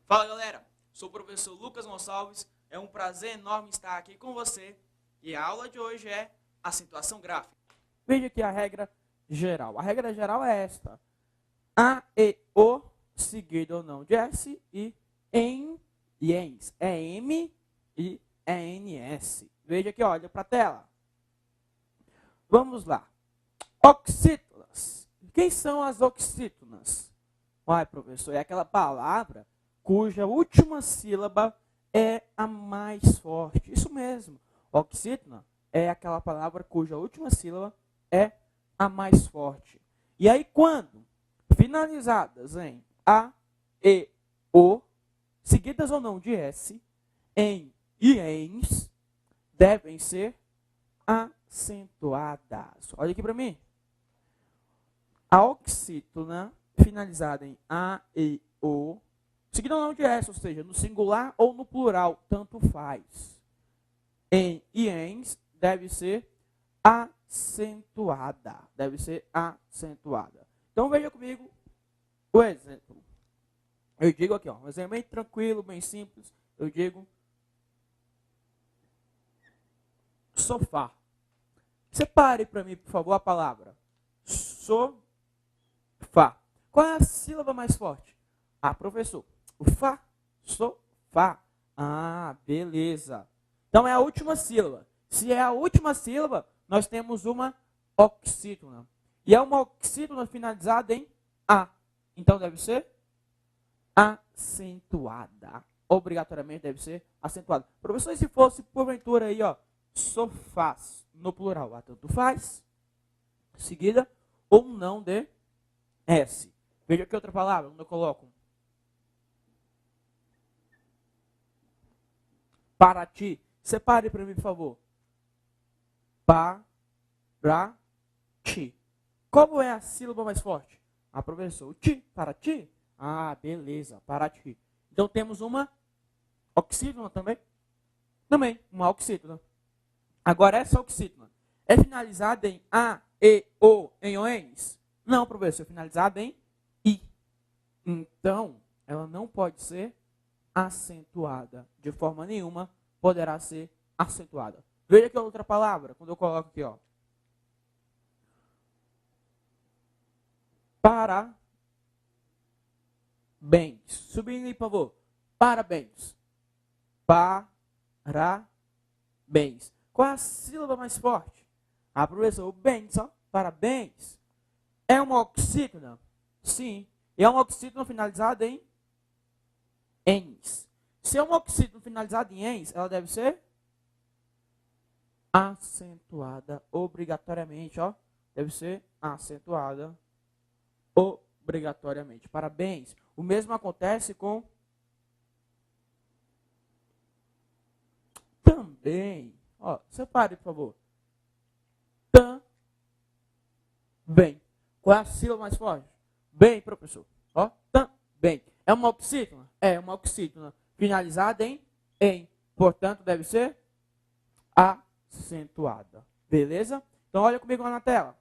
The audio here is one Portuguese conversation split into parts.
Fala galera, sou o professor Lucas Gonçalves, é um prazer enorme estar aqui com você e a aula de hoje é acentuação gráfica. Veja aqui a regra geral. A regra geral é esta: A, E, O, seguido ou não de S e em e ens. É M e ENS. Veja aqui, olha para a tela. Vamos lá. Oxítonas. Quem são as oxítonas? Uai, professor, é aquela palavra cuja última sílaba é a mais forte. Isso mesmo. Oxítona é aquela palavra cuja última sílaba é a mais forte. E aí, quando finalizadas em A, E, O, seguidas ou não de S, em e ens, devem ser acentuadas. Olha aqui para mim. A oxítona finalizada em A, E, O, seguida ou não de S, ou seja, no singular ou no plural, tanto faz. Em e ens deve ser acentuada. Deve ser acentuada. Então veja comigo o exemplo. Eu digo aqui, ó, um exemplo bem tranquilo, bem simples. Eu digo sofá. Separe para mim, por favor, a palavra sofá. Qual é a sílaba mais forte? Ah, professor, o fá, sofá. Ah, beleza. Então é a última sílaba. Se é a última sílaba, nós temos uma oxítona. E é uma oxítona finalizada em A. Então deve ser acentuada. Obrigatoriamente deve ser acentuada. Professor, e se fosse porventura aí, ó, sofás no plural, tanto faz, seguida ou não de S. Veja aqui outra palavra, onde eu coloco para ti. Separe para mim, por favor. Para ti. Como é a sílaba mais forte? Ah, professor, o ti, para ti. Ah, beleza, para ti. Então temos uma oxítona também. Também, uma oxítona. Agora, essa oxítona é finalizada em A, E, O, em ONs? Não, professor, é finalizada em I. Então, ela não pode ser acentuada. De forma nenhuma poderá ser acentuada. Veja aqui a outra palavra, quando eu coloco aqui, ó. Parabéns. Subindo aí, por favor. Parabéns. Parabéns. Qual é a sílaba mais forte? Ah, professor, o bens, ó. Parabéns. É uma oxítona? Sim. E é uma oxítona finalizada em ens. Se é uma oxítona finalizada em ens, ela deve ser acentuada obrigatoriamente, ó. Deve ser acentuada obrigatoriamente. Parabéns. O mesmo acontece com também. Ó, separe, por favor. Também. Qual é a sílaba mais forte? Bem, professor. Ó, também. É uma oxítona? É uma oxítona finalizada em. Portanto, deve ser acentuada. Beleza? Então, olha comigo lá na tela.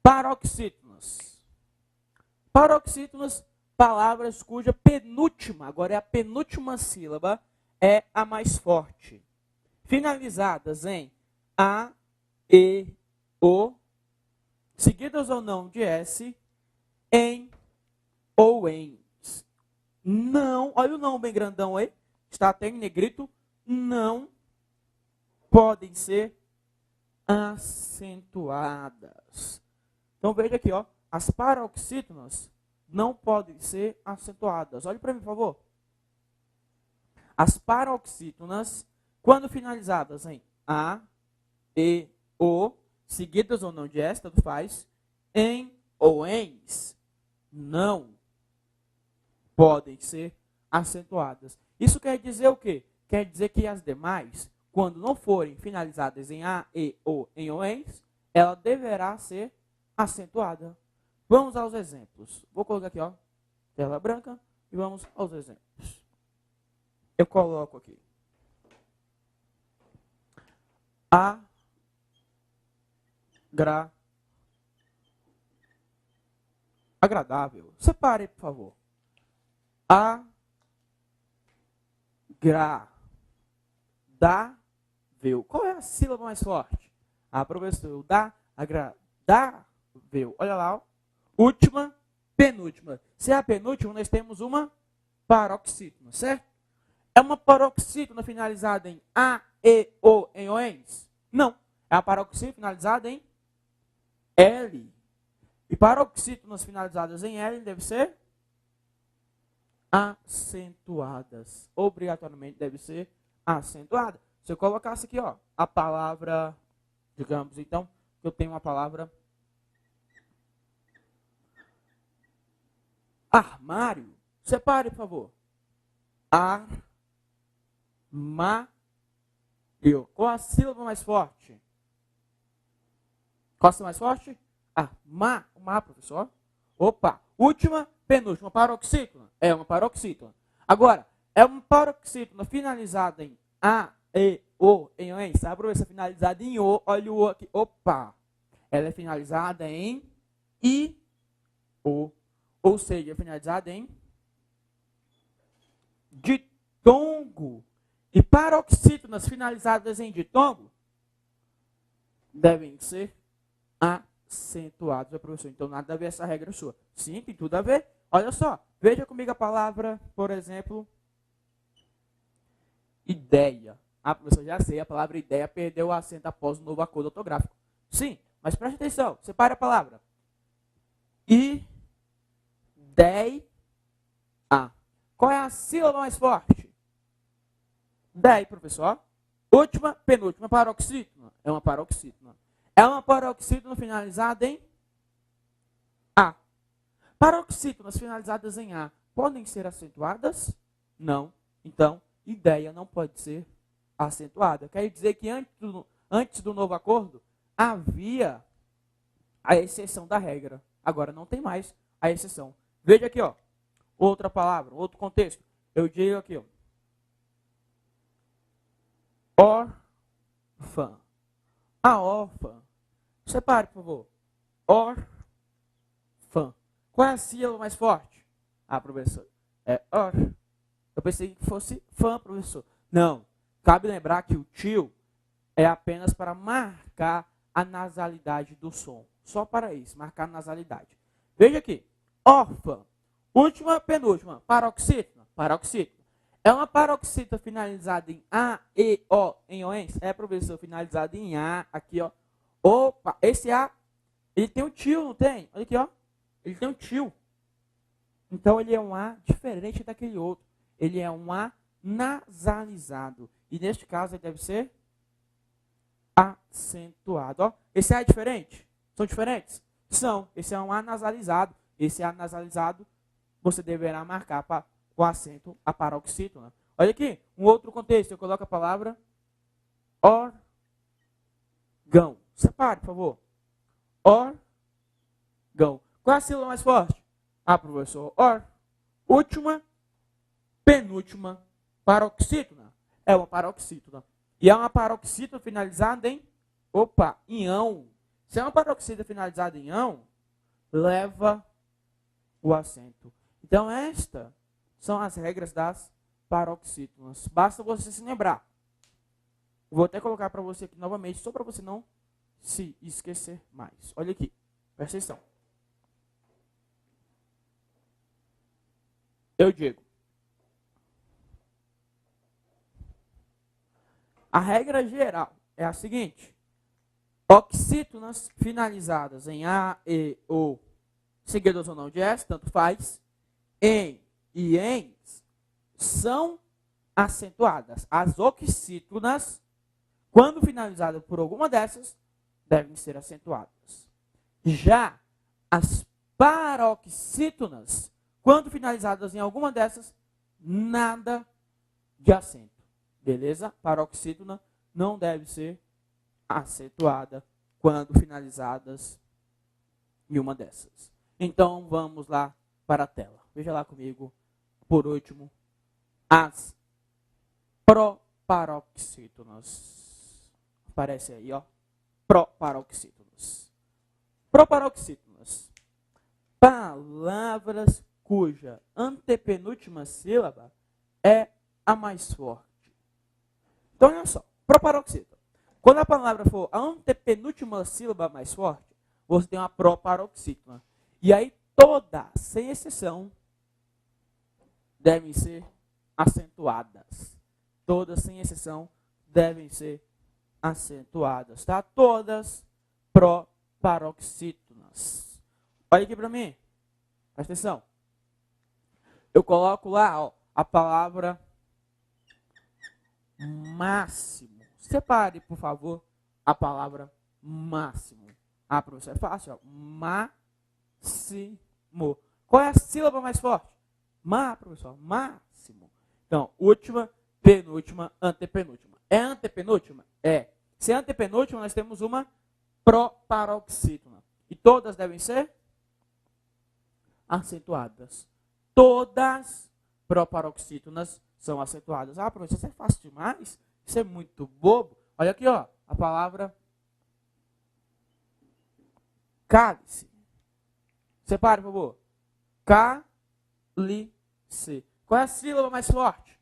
Paroxítonas. Paroxítonas, palavras cuja penúltima, agora é a penúltima sílaba, é a mais forte. Finalizadas em A, E, O, seguidas ou não de S, em ou ens. Não, olha o não bem grandão aí, está até em negrito, não podem ser acentuadas. Então veja aqui, ó, as paroxítonas não podem ser acentuadas. Olhe para mim, por favor. As paroxítonas, quando finalizadas em A, E, O, seguidas ou não de S, tanto faz, em ou ens, não podem ser acentuadas. Isso quer dizer o quê? Quer dizer que as demais, quando não forem finalizadas em A, E, O, em ou ens, ela deverá ser acentuada. Vamos aos exemplos. Vou colocar aqui, ó, tela branca, e vamos aos exemplos. Eu coloco aqui. Agradável. Separe, por favor. agradável. Qual é a sílaba mais forte? Ah, professor, agradável. Olha lá, ó. Última, penúltima. Se é a penúltima, nós temos uma paroxítona, certo? É uma paroxítona finalizada em A, E, O, em OENS? Não. É a paroxítona finalizada em L. E paroxítonas finalizadas em L devem ser acentuadas. Obrigatoriamente deve ser acentuada. Se eu colocasse aqui, ó, a palavra, digamos, então, eu tenho uma palavra armário. Separe, por favor. Armário. Qual a sílaba mais forte? Qual a sílaba mais forte? Armar, professor. Opa. Última, penúltima, paroxítona. É uma paroxítona. Agora, é uma paroxítona finalizada em A, E, O, em O, em. Sabe, professor? Finalizada em O. Olha o O aqui. Opa. Ela é finalizada em I, O. Ou seja, é finalizada em ditongo. E paroxítonas finalizadas em ditongo devem ser acentuados, professor. Então, nada a ver essa regra sua. Sim, tem tudo a ver. Olha só, veja comigo a palavra, por exemplo, ideia. Ah, professor, já sei, a palavra ideia perdeu o acento após o novo acordo ortográfico. Sim, mas preste atenção, separe a palavra. Ideia. Qual é a sílaba mais forte? Dei, professor. Última, penúltima, paroxítona. É uma paroxítona. É uma paroxítona finalizada em A. Paroxítonas finalizadas em A podem ser acentuadas? Não. Então, ideia não pode ser acentuada. Quer dizer que antes do novo acordo, havia a exceção da regra. Agora não tem mais a exceção. Veja aqui, ó. Outra palavra, outro contexto. Eu digo aqui, ó. Órfã. A órfã. Separe, por favor. Órfã. Qual é a sílaba mais forte? Ah, professor. É or. Eu pensei que fosse fã, professor. Não. Cabe lembrar que o tio é apenas para marcar a nasalidade do som. Só para isso, marcar a nasalidade. Veja aqui. Órfã. Última, penúltima. Paroxítona. Paroxítona. É uma paroxítona finalizada em A, E, O, em OENS? É, professor, finalizada em A, aqui, ó. Opa, esse A, ele tem um tio, não tem? Olha aqui, ó. Ele tem um tio. Então, ele é um A diferente daquele outro. Ele é um A nasalizado. E, neste caso, ele deve ser acentuado. Ó. Esse A é diferente? São diferentes? São. Esse é um A nasalizado. Esse A nasalizado, você deverá marcar para o acento, a paroxítona. Olha aqui, um outro contexto. Eu coloco a palavra órgão. Separe, por favor. Órgão. Qual é a sílaba mais forte? Ah, professor. Última, penúltima, paroxítona. É uma paroxítona. E é uma paroxítona finalizada em, em ão. Se é uma paroxítona finalizada em ão, leva o acento. Então, estas são as regras das paroxítonas. Basta você se lembrar. Vou até colocar para você aqui novamente, só para você não se esquecer mais. Olha aqui, presta atenção. Eu digo. A regra geral é a seguinte. Oxítonas finalizadas em A, E, O, seguidas ou não de S, tanto faz, em e em, são acentuadas. As oxítonas, quando finalizadas por alguma dessas, devem ser acentuadas. Já as paroxítonas, quando finalizadas em alguma dessas, nada de acento. Beleza? Paroxítona não deve ser acentuada quando finalizadas em uma dessas. Então, vamos lá para a tela. Veja lá comigo, por último, as proparoxítonas. Aparece aí, ó. Proparoxítonas. Proparoxítonas. Palavras cuja antepenúltima sílaba é a mais forte. Então, olha só, proparoxítona. Quando a palavra for a antepenúltima sílaba mais forte, você tem uma proparoxítona. E aí, todas, sem exceção, devem ser acentuadas. Todas, sem exceção, devem ser acentuadas, tá? Todas proparoxítonas. Olha aqui para mim. Presta atenção. Eu coloco lá, ó, a palavra máximo. Separe, por favor, a palavra máximo. Ah, professor, é fácil, ó. Máximo. Qual é a sílaba mais forte? Professor, máximo. Então, última, penúltima, antepenúltima. É antepenúltima? É. Se é antepenúltima, nós temos uma proparoxítona. E todas devem ser acentuadas. Todas proparoxítonas são acentuadas. Ah, professor, isso é fácil demais? Isso é muito bobo. Olha aqui, ó, a palavra cálice. Separe, por favor. Cálice. Qual é a sílaba mais forte?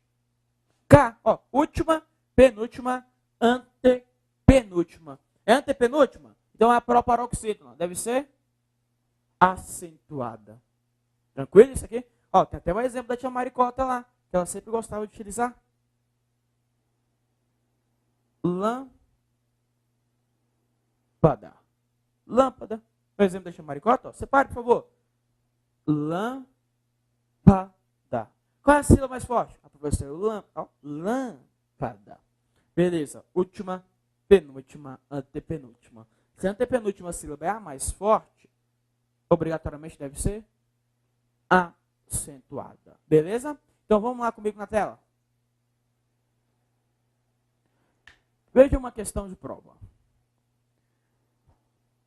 K. Ó, última, penúltima, antepenúltima. É antepenúltima? Então é a proparoxítona. Deve ser acentuada. Tranquilo isso aqui? Ó, tem até um exemplo da tia Maricota lá, que ela sempre gostava de utilizar. Lâmpada. Lâmpada. O exemplo da tia Maricota, ó. Separe, por favor. Lâmpada. Qual é a sílaba mais forte? A professora, lâmpada. Beleza. Última, penúltima, antepenúltima. Se a antepenúltima sílaba é a mais forte, obrigatoriamente deve ser acentuada. Beleza? Então vamos lá comigo na tela. Veja uma questão de prova.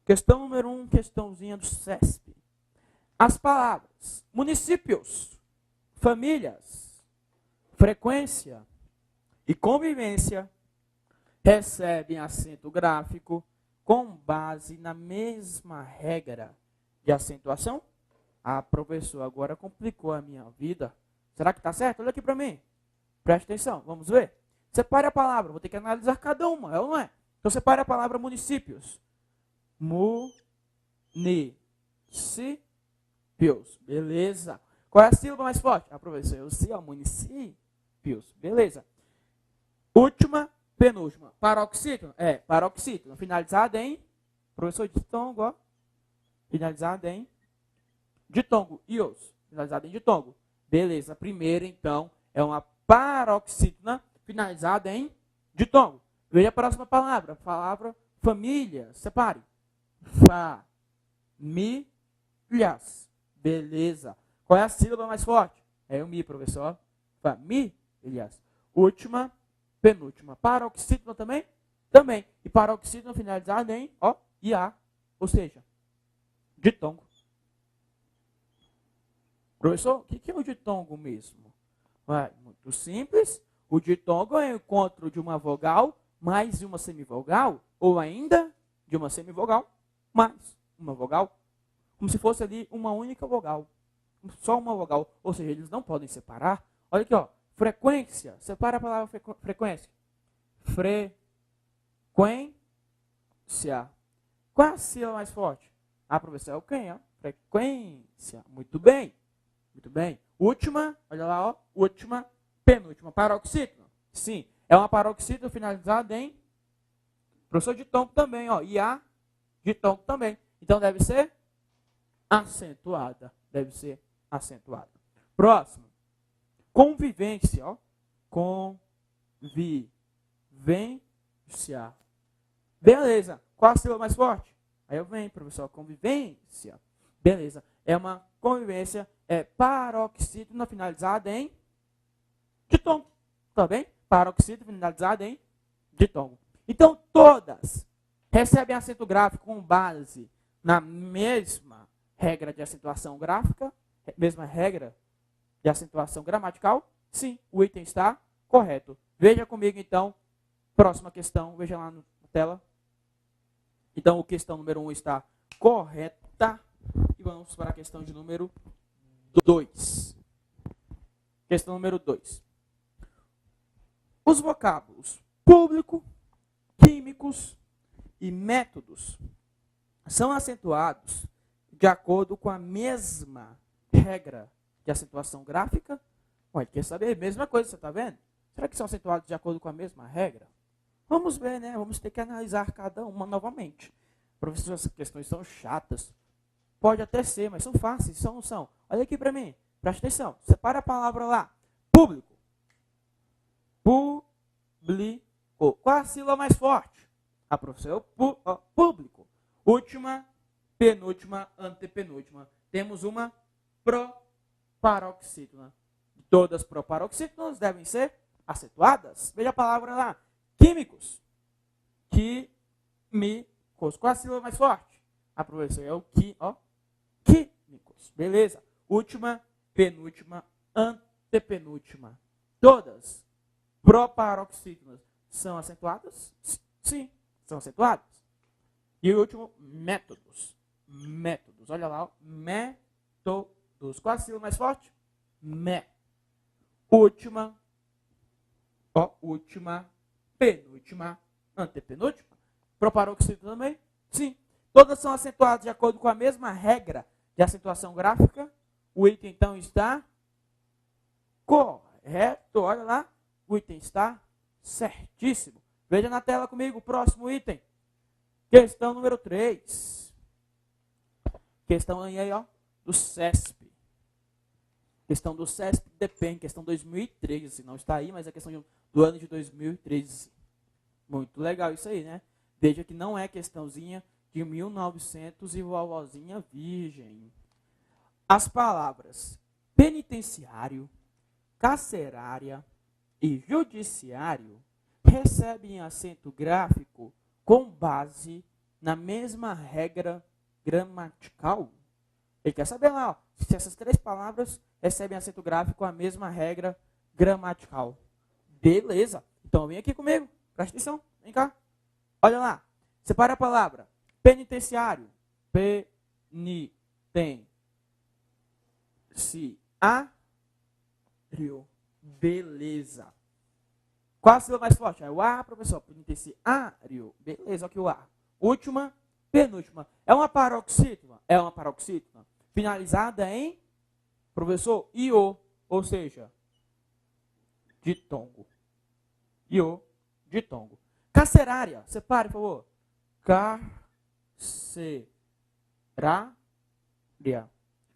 Questão número 1, questãozinha do CESP. As palavras municípios, famílias, frequência e convivência recebem acento gráfico com base na mesma regra de acentuação? Ah, professor, agora complicou a minha vida. Será que está certo? Olha aqui para mim. Preste atenção, vamos ver. Separe a palavra, vou ter que analisar cada uma, é ou não é? Então separe a palavra municípios. Municípios. Beleza. Qual é a sílaba mais forte? Ah, professor, eu sei, ó, municípios. Beleza. Última, penúltima. Paroxítona? É, paroxítona. Finalizada em, professor, ditongo, ó. Finalizada em ditongo. Ios. Finalizada em ditongo. Beleza. Primeira, então, é uma paroxítona finalizada em ditongo. Veja a próxima palavra. Palavra família. Separe. Famílias. Beleza. Qual é a sílaba mais forte? É o mi, professor. Famílias. Última, penúltima. Paroxítona também? Também. E paroxítona finalizada em, ó, ia. Ou seja, ditongo. Professor, o que é o ditongo mesmo? Muito simples. O ditongo é o encontro de uma vogal mais uma semivogal, ou ainda de uma semivogal mais uma vogal. Como se fosse ali uma única vogal. Só uma vogal. Ou seja, eles não podem separar. Olha aqui, ó. Frequência. Separa a palavra frequência. Frequência. Qual é a sílaba mais forte? Ah, professor, é o quem, ó? Frequência. Muito bem. Muito bem. Última, olha lá, ó. Última, penúltima. Paroxítona. Sim. É uma paroxítona finalizada em professor ditongo também, ó. E a ditongo também. Então deve ser acentuada. Deve ser acentuada. Próximo. Convivência, ó. Convivência. Beleza. Qual a sílaba mais forte? Aí eu venho, professor. Convivência. Beleza. É uma convivência, é paroxítona finalizada em ditongo. Tá bem? Paroxítona finalizada em ditongo. Então, todas recebem acento gráfico com base na mesma regra de acentuação gráfica, mesma regra de acentuação gramatical? Sim, o item está correto. Veja comigo, então, próxima questão, veja lá na tela. Então, a questão número 1 está correta. E vamos para a questão de número 2. Questão número 2. Os vocábulos público, químicos e métodos são acentuados de acordo com a mesma regra de acentuação gráfica? Pode quer saber, mesma coisa, você está vendo? Será que são acentuados de acordo com a mesma regra? Vamos ver, né? Vamos ter que analisar cada uma novamente. Professor, essas questões são chatas. Pode até ser, mas são fáceis, são ou não são? Olha aqui para mim, presta atenção. Separa a palavra lá. Público. Público. Qual a sílaba mais forte? A professora, público. Última, penúltima, antepenúltima. Temos uma proparoxítona. Todas proparoxítonas devem ser acentuadas. Veja a palavra lá. Químicos. Químicos. Qual a sílaba mais forte? A professora é o químicos. Beleza. Última, penúltima, antepenúltima. Todas proparoxítonas são acentuadas? Sim, são acentuadas. E o último, métodos. Métodos. Olha lá, métodos. Qual a sílaba mais forte? Última, penúltima, antepenúltima. Proparoxítona também? Sim. Todas são acentuadas de acordo com a mesma regra de acentuação gráfica. O item, então, está correto. Olha lá, o item está certíssimo. Veja na tela comigo o próximo item. Questão número 3. Questão aí, do CESP. Questão do CESP depende, questão 2013, não está aí, mas é questão do ano de 2013. Muito legal isso aí, né? Veja que não é questãozinha de 1900 e vovozinha virgem. As palavras penitenciário, carcerária e judiciário recebem acento gráfico com base na mesma regra gramatical. Ele quer saber lá, se essas três palavras recebem acento gráfico com a mesma regra gramatical. Beleza. Então vem aqui comigo. Presta atenção. Vem cá. Olha lá. Separa a palavra penitenciário. Penitenciário. Beleza. Qual a sílaba mais forte? É o A, professor. Penitenciário. Beleza, aqui o A. Última, penúltima. É uma paroxítona? É uma paroxítona. Finalizada em, professor, IO, ou seja, ditongo. IO, ditongo. Carcerária. Separe, por favor. Carcerária.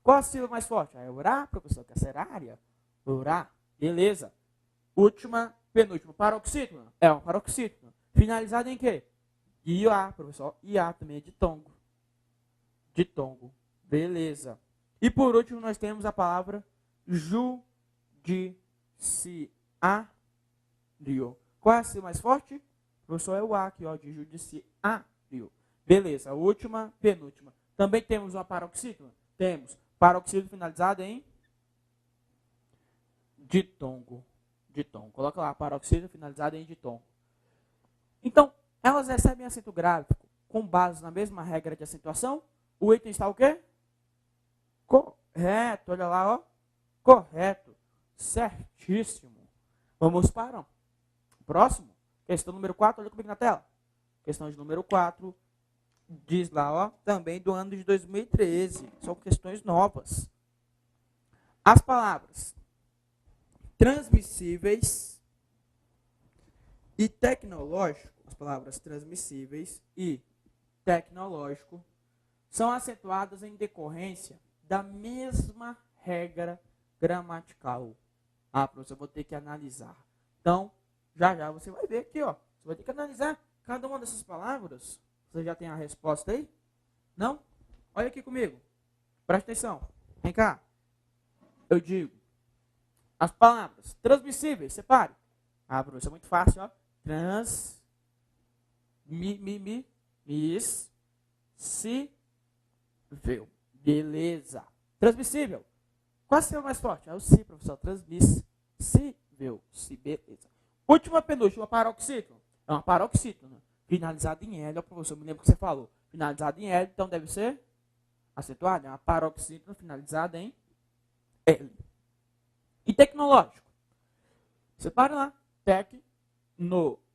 Qual a sílaba mais forte? É orá, professor. Carcerária. Orá. Beleza. Última, penúltima. Paroxítona? É uma paroxítona. Finalizada em quê? IA, professor. IA também é ditongo. Ditongo. Beleza. E por último, nós temos a palavra judiciário. Qual é a sílaba mais forte? Professor, é o A aqui, de judiciário. Beleza. Última, penúltima. Também temos uma paroxítona? Temos. Paroxítona finalizada em ditongo. Ditongo. Coloca lá, paroxítona finalizada em ditongo. Então, elas recebem acento gráfico com base na mesma regra de acentuação. O item está o quê? Correto. Olha lá, correto. Certíssimo. Vamos para o próximo. Questão número 4. Olha comigo na tela. Questão de número 4. Diz lá, também do ano de 2013. São questões novas. As palavras transmissíveis e tecnológico, as palavras transmissíveis e tecnológico, são acentuadas em decorrência da mesma regra gramatical. Professor, eu vou ter que analisar. Então, já você vai ver aqui, Você vai ter que analisar cada uma dessas palavras. Você já tem a resposta aí? Não? Olha aqui comigo. Presta atenção. Vem cá. Eu digo. As palavras transmissíveis, separe. Professor, é muito fácil, Transmissível. Beleza. Transmissível. Qual a sílaba mais forte? É o si, professor. Transmissível. Si, beleza. Última penúltima, paroxítona. É uma paroxítona. Finalizada em L. Professor, me lembro que você falou. Finalizada em L, então deve ser acentuada. É uma paroxítona finalizada em L. E tecnológico. Separe lá. Tecnológico.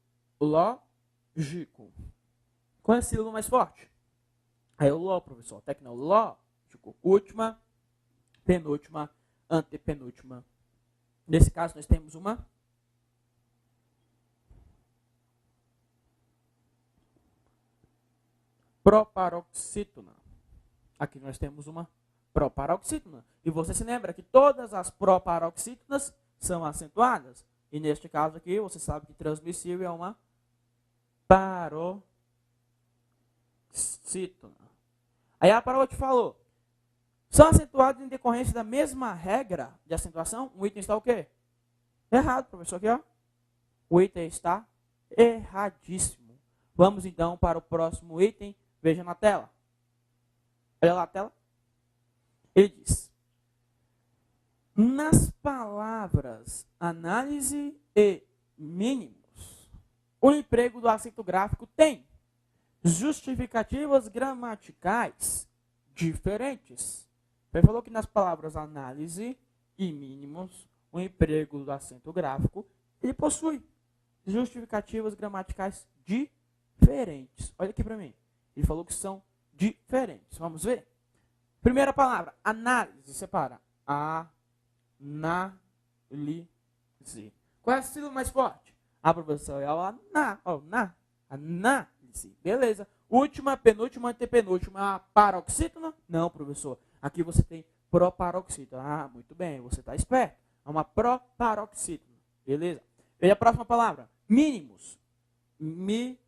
Qual é a sílaba mais forte? Aí é o LO, professor. Tecnológico. Última, penúltima, antepenúltima. Nesse caso, nós temos uma proparoxítona. Aqui nós temos uma proparoxítona. E você se lembra que todas as proparoxítonas são acentuadas. E neste caso aqui, você sabe que transmissível é uma paroxítona. Aí a Parol te falou. São acentuados em decorrência da mesma regra de acentuação. O item está o quê? Errado, professor. Aqui, ó. O item está erradíssimo. Vamos então para o próximo item. Veja na tela. Olha lá a tela. Ele diz: nas palavras análise e mínimos, o emprego do acento gráfico tem justificativas gramaticais diferentes. Ele falou que nas palavras análise e mínimos, o emprego do acento gráfico, ele possui justificativas gramaticais diferentes. Olha aqui para mim. Ele falou que são diferentes. Vamos ver? Primeira palavra, análise. Separa. Análise. Qual é a sílaba mais forte? A professora é o análise. Beleza. Última, penúltima, antepenúltima. A paroxítona? Não, professor. Aqui você tem proparoxítona. Ah, muito bem. Você está esperto. É uma proparoxítona. Beleza. Veja a próxima palavra. Mínimos. Mínimos.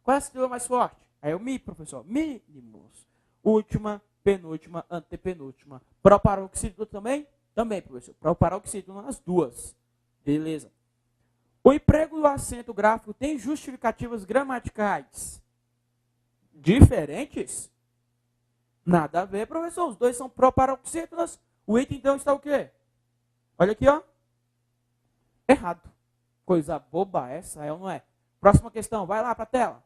Qual é a sílaba mais forte? É o mi, professor. Mínimos. Última, penúltima, antepenúltima. Proparoxítona também? Também, professor. Proparoxítona nas duas. Beleza. O emprego do acento gráfico tem justificativas gramaticais diferentes? Nada a ver, professor. Os dois são proparoxítonas. O item, então, está o quê? Olha aqui, ó. Errado. Coisa boba essa, é ou não é? Próxima questão. Vai lá para a tela.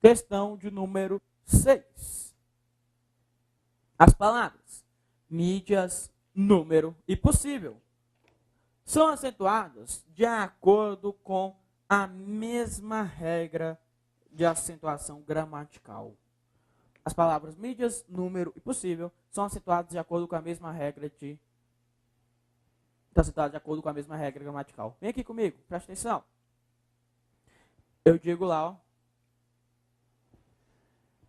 Questão de número 6. As palavras mídias, número e possível são acentuadas de acordo com a mesma regra de acentuação gramatical. As palavras mídias, número e possível são acentuadas de acordo com a mesma regra gramatical. Vem aqui comigo, presta atenção. Eu digo lá, ó.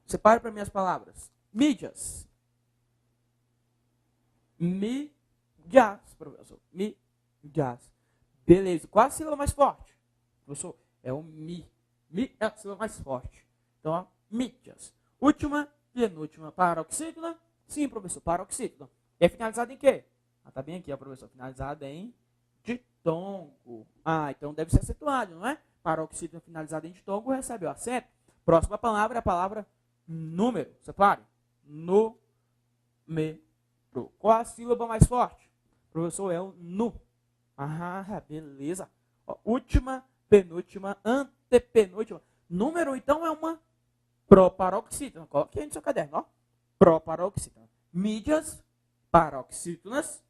Separe para mim as palavras. Mídias. Mídias, professor. Mídias. Beleza. Qual a sílaba mais forte? Professor, é o mi. Mi é a sílaba mais forte. Então, ó, mídias. Última, penúltima, paroxítona. Sim, professor, paroxítona. É finalizada em quê? Ah, tá bem aqui, ó, professor. Finalizada em ditongo. Ah, então deve ser acentuado, não é? Paroxítona finalizada em ditongo recebe o acento. Próxima palavra é a palavra número. Separe. Número. Qual a sílaba mais forte? Professor, é o nu. Ah, beleza. Ó, última, penúltima, antepenúltima. Número, então, é uma proparoxítona. Coloque aí no seu caderno, ó. Proparoxítona. Mídias, paroxítonas,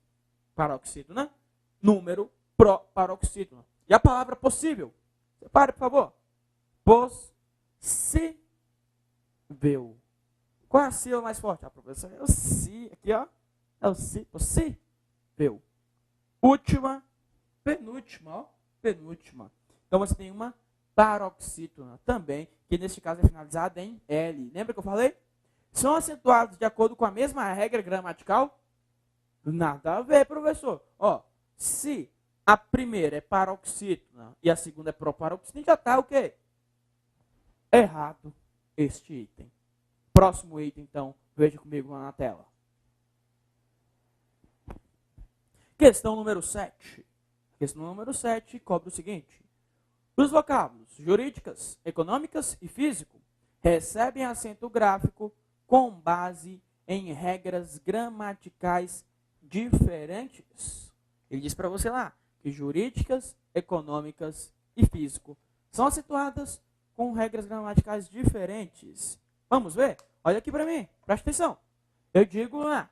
paroxítona, número, proparoxítona. E a palavra possível? Separe, por favor. Possível. Qual é a sílaba mais forte? Ah, professor, é o si. Aqui, ó. É o si. Possível. Última, penúltima, ó. Penúltima. Então, você tem uma paroxítona também, que neste caso é finalizada em L. Lembra que eu falei? São acentuados de acordo com a mesma regra gramatical? Nada a ver, professor. Ó, se a primeira é paroxítona e a segunda é proparoxítona, já está o quê? Errado este item. Próximo item, então, veja comigo lá na tela. Questão número 7. Questão número 7 cobra o seguinte. Os vocábulos jurídicas, econômicas e físico recebem acento gráfico com base em regras gramaticais diferentes. Ele diz para você lá que jurídicas, econômicas e físico são acentuadas com regras gramaticais diferentes. Vamos ver? Olha aqui para mim, presta atenção. Eu digo lá,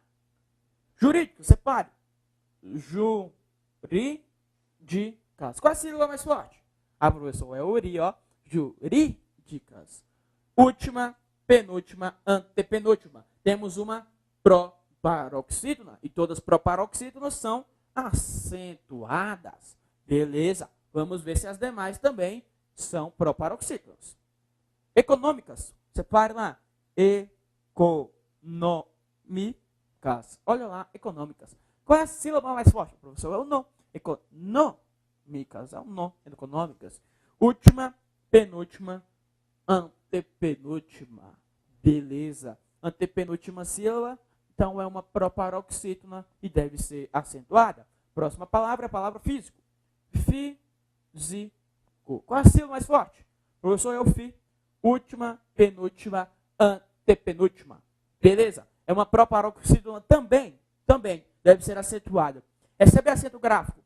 Jurídico, separe. Jurídicas. Qual é a sílaba mais forte? Ah, professor, é ori, ó. Jurídicas. Última, penúltima, antepenúltima. Temos uma proparoxítona. E todas as proparoxítonas são acentuadas. Beleza. Vamos ver se as demais também são proparoxítonas. Econômicas. Separe lá. Econômicas. Olha lá, econômicas. Qual é a sílaba mais forte, professor? É o nó. Econômicas. É o nó. Econômicas. Última, penúltima, antepenúltima. Beleza. Antepenúltima sílaba, então é uma proparoxítona e deve ser acentuada. Próxima palavra é a palavra físico. Físico. Qual é a sílaba mais forte? Professor, é o fi. Última, penúltima, antepenúltima. Beleza? É uma proparoxítona também deve ser acentuada. Recebe acento gráfico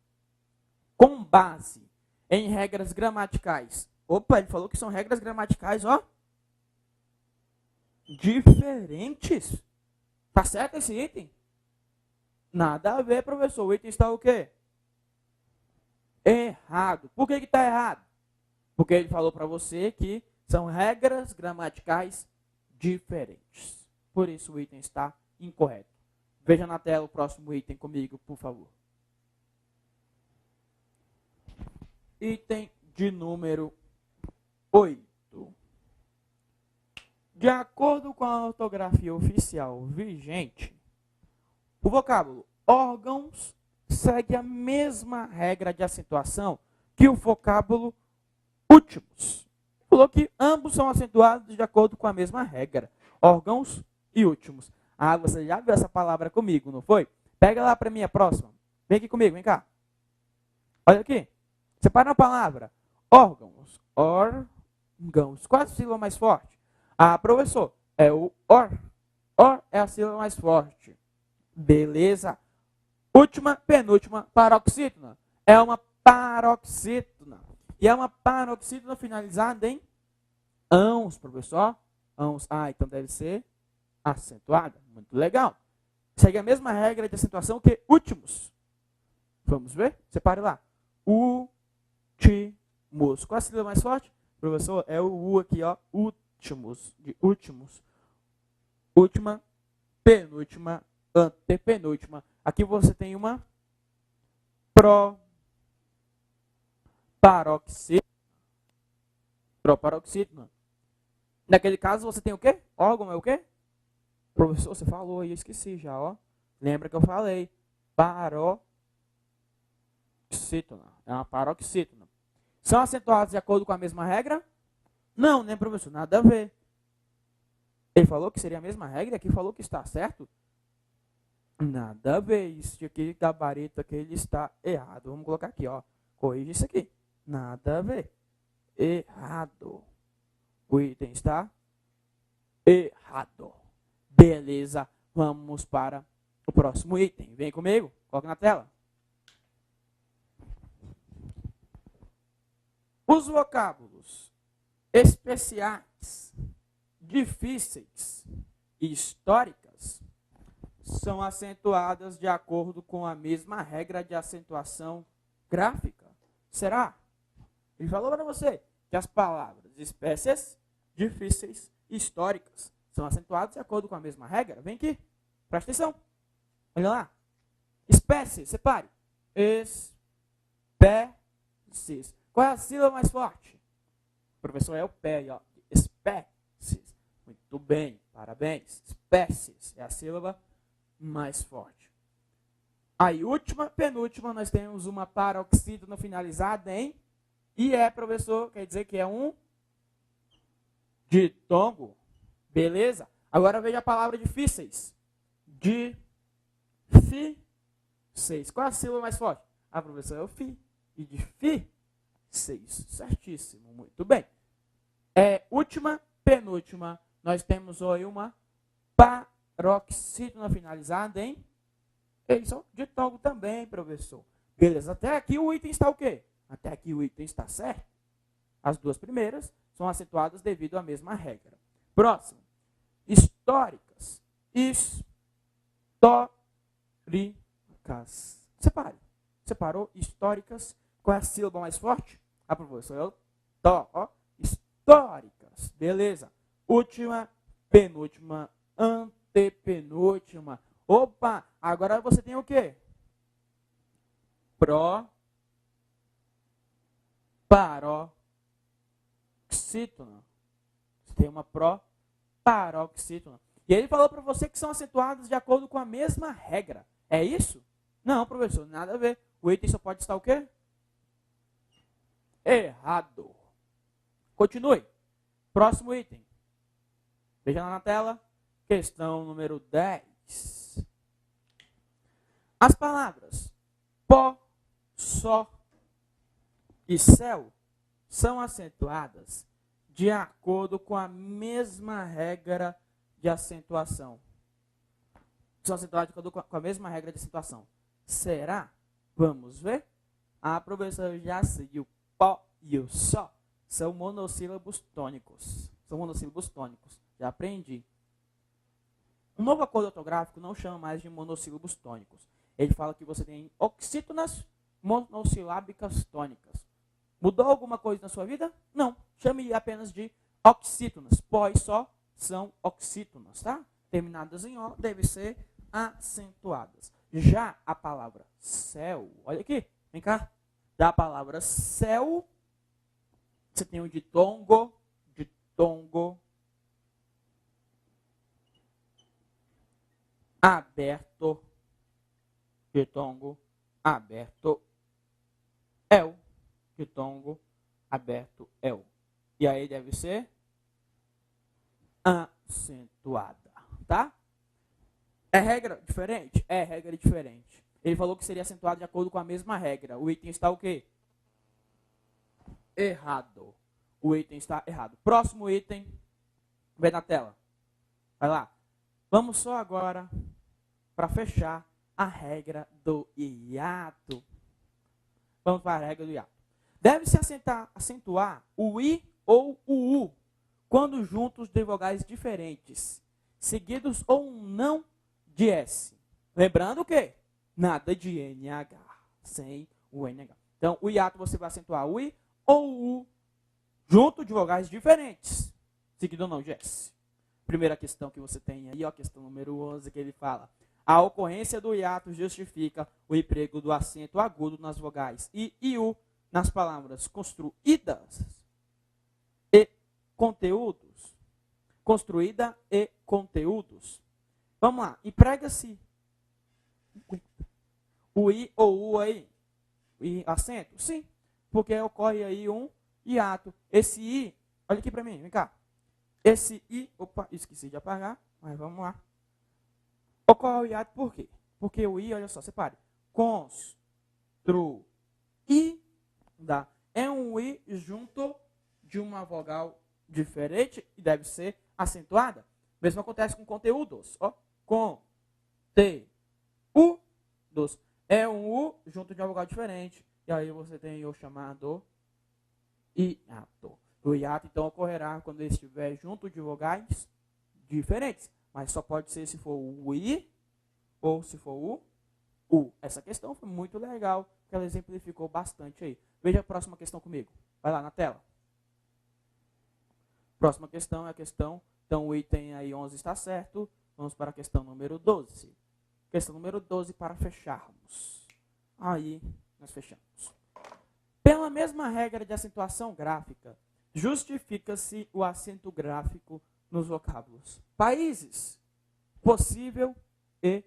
com base em regras gramaticais. Opa, ele falou que são regras gramaticais, ó. Diferentes. Tá certo esse item? Nada a ver, professor. O item está o quê? Errado. Por que está errado? Porque ele falou para você que são regras gramaticais diferentes. Por isso o item está incorreto. Veja na tela o próximo item comigo, por favor. Item de número 8. De acordo com a ortografia oficial vigente, o vocábulo órgãos segue a mesma regra de acentuação que o vocábulo últimos. Falou que ambos são acentuados de acordo com a mesma regra. Órgãos e últimos. Ah, você já viu essa palavra comigo, não foi? Pega lá para mim a próxima. Vem aqui comigo, vem cá. Olha aqui. Separa a palavra. Órgãos. Órgãos. Qual é a sílaba mais forte? Ah, professor, é o or. Or é a sílaba mais forte. Beleza. Última, penúltima, paroxítona. É uma paroxítona. E é uma paroxítona finalizada em ãos, professor. Ãos. Ah, então deve ser acentuada. Muito legal. Segue a mesma regra de acentuação que últimos. Vamos ver? Separe lá. Últimos. Qual é a sílaba mais forte? Professor, é o U aqui, ó. Últimos. De últimos. Última, penúltima, antepenúltima. Aqui você tem uma proparoxítona. Naquele caso você tem o quê? Órgão é o quê? Professor, você falou aí, eu esqueci já, ó. Lembra que eu falei? Paroxítona. É uma paroxítona. São acentuados de acordo com a mesma regra? Não, né, professor? Nada a ver. Ele falou que seria a mesma regra, aqui falou que está certo? Nada a ver. Isso aqui, gabarito aqui, ele está errado. Vamos colocar aqui, ó. Corrige isso aqui. Nada a ver. Errado. O item está errado. Beleza. Vamos para o próximo item. Vem comigo. Coloca na tela. Os vocábulos especiais, difíceis e históricas são acentuadas de acordo com a mesma regra de acentuação gráfica. Será? Ele falou para você que as palavras espécies, difíceis e históricas são acentuadas de acordo com a mesma regra. Vem aqui, presta atenção. Olha lá. Espécie, separe. Espécies. Qual é a sílaba mais forte? O professor é o pé aí, ó. Espécies. Muito bem, parabéns. Espécies é a sílaba mais forte. Aí, última, penúltima, nós temos uma paroxítona finalizada em IE, professor, quer dizer que é um ditongo. Beleza? Agora veja a palavra difíceis. Difíceis. Qual é a sílaba mais forte? Ah, professor, é o fi. E difíceis. Certíssimo, muito bem. Última, penúltima, nós temos aí uma paroxítona finalizada em eles são ditongo também, professor. Beleza, até aqui o item está o quê? Até aqui o item está certo. As duas primeiras são acentuadas devido à mesma regra. Próximo. Históricas. Históricas. Separe. Separou? Históricas. Qual é a sílaba mais forte? Ah, professor, eu tô. Ó. Históricas. Beleza. Última, penúltima, antepenúltima. Opa, agora você tem o quê? Paroxítona. Você tem uma paroxítona. E ele falou para você que são acentuadas de acordo com a mesma regra. É isso? Não, professor, nada a ver. O item só pode estar o quê? Errado. Continue. Próximo item. Veja lá na tela. Questão número 10. As palavras pó, só e céu são acentuadas de acordo com a mesma regra de acentuação. São acentuadas de acordo com a mesma regra de acentuação. Será? Vamos ver? A professora já sei. O pó e o só são monossílabos tônicos. Já aprendi. Um novo acordo ortográfico não chama mais de monossílabos tônicos. Ele fala que você tem oxítonas monossilábicas tônicas. Mudou alguma coisa na sua vida? Não. Chame apenas de oxítonas. Pó e só são oxítonas, tá? Terminadas em O, devem ser acentuadas. Já a palavra céu, olha aqui, vem cá. Já a palavra céu, você tem o ditongo, aberto, ditongo, aberto, el, ditongo, aberto, el. E aí deve ser acentuada, tá? É regra diferente? É regra diferente. Ele falou que seria acentuado de acordo com a mesma regra. O item está o quê? Errado. O item está errado. Próximo item. Vem na tela. Vai lá. Vamos só agora para fechar a regra do hiato. Vamos para a regra do hiato. Deve-se acentuar o I ou o U quando juntos de vogais diferentes, seguidos ou não de S. Lembrando o quê? Nada de NH, sem o NH. Então, o hiato você vai acentuar o I ou o U junto de vogais diferentes, seguido ou não de S. Primeira questão que você tem aí, ó, questão número 11, que ele fala: a ocorrência do hiato justifica o emprego do acento agudo nas vogais I e U nas palavras construídas e conteúdos. Construída e conteúdos. Vamos lá, emprega-se o I ou U aí? I, acento? Sim, porque ocorre aí um hiato. Esse I, olha aqui para mim, vem cá. Esse I, opa, esqueci de apagar, mas vamos lá. Ocorre o hiato por quê? Porque o I, olha só, separe. Construída. É um I junto de uma vogal diferente e deve ser acentuada. Mesmo acontece com conteúdos. Ó. Conteúdos. É um U junto de uma vogal diferente. E aí você tem o chamado hiato. O hiato, então, ocorrerá quando ele estiver junto de vogais diferentes. Mas só pode ser se for o I ou se for o U. Essa questão foi muito legal, porque ela exemplificou bastante aí. Veja a próxima questão comigo. Vai lá na tela. Próxima questão é a questão, então o item aí 11 está certo. Vamos para a questão número 12. Questão número 12 para fecharmos. Aí nós fechamos. Pela mesma regra de acentuação gráfica, justifica-se o acento gráfico nos vocábulos. Países, possível e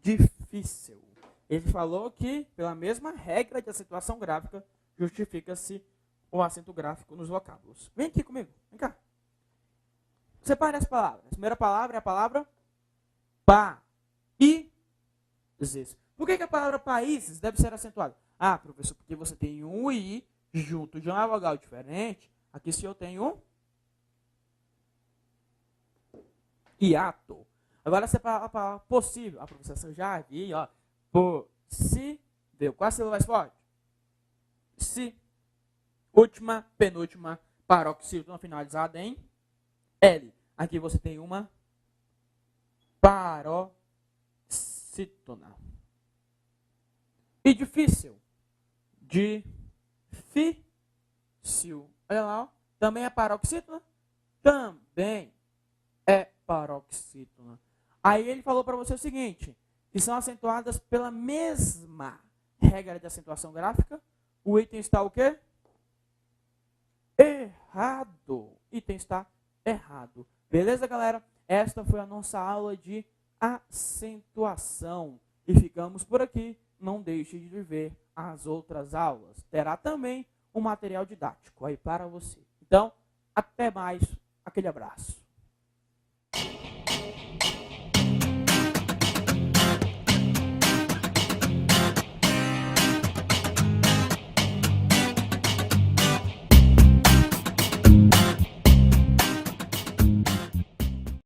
difícil. Ele falou que, pela mesma regra de acentuação gráfica, justifica-se o acento gráfico nos vocábulos. Vem aqui comigo, vem cá. Separe as palavras. A primeira palavra é a palavra países. Por que a palavra países deve ser acentuada? Ah, professor, porque você tem um I junto de uma vogal diferente. Aqui se eu tenho um hiato. Agora separa a palavra possível. A professora já viu, ó. Possível. Qual a sílaba mais forte? Si. Última, penúltima, paroxítona finalizada em L. Aqui você tem uma paroxítona. paroxítona. E difícil. Difícil. Olha lá, ó. Também é paroxítona? Também é paroxítona. Aí ele falou para você o seguinte, que são acentuadas pela mesma regra de acentuação gráfica. O item está o quê? Errado. O item está errado. Beleza, galera? Esta foi a nossa aula de acentuação. E ficamos por aqui. Não deixe de ver as outras aulas. Terá também um material didático aí para você. Então, até mais. Aquele abraço.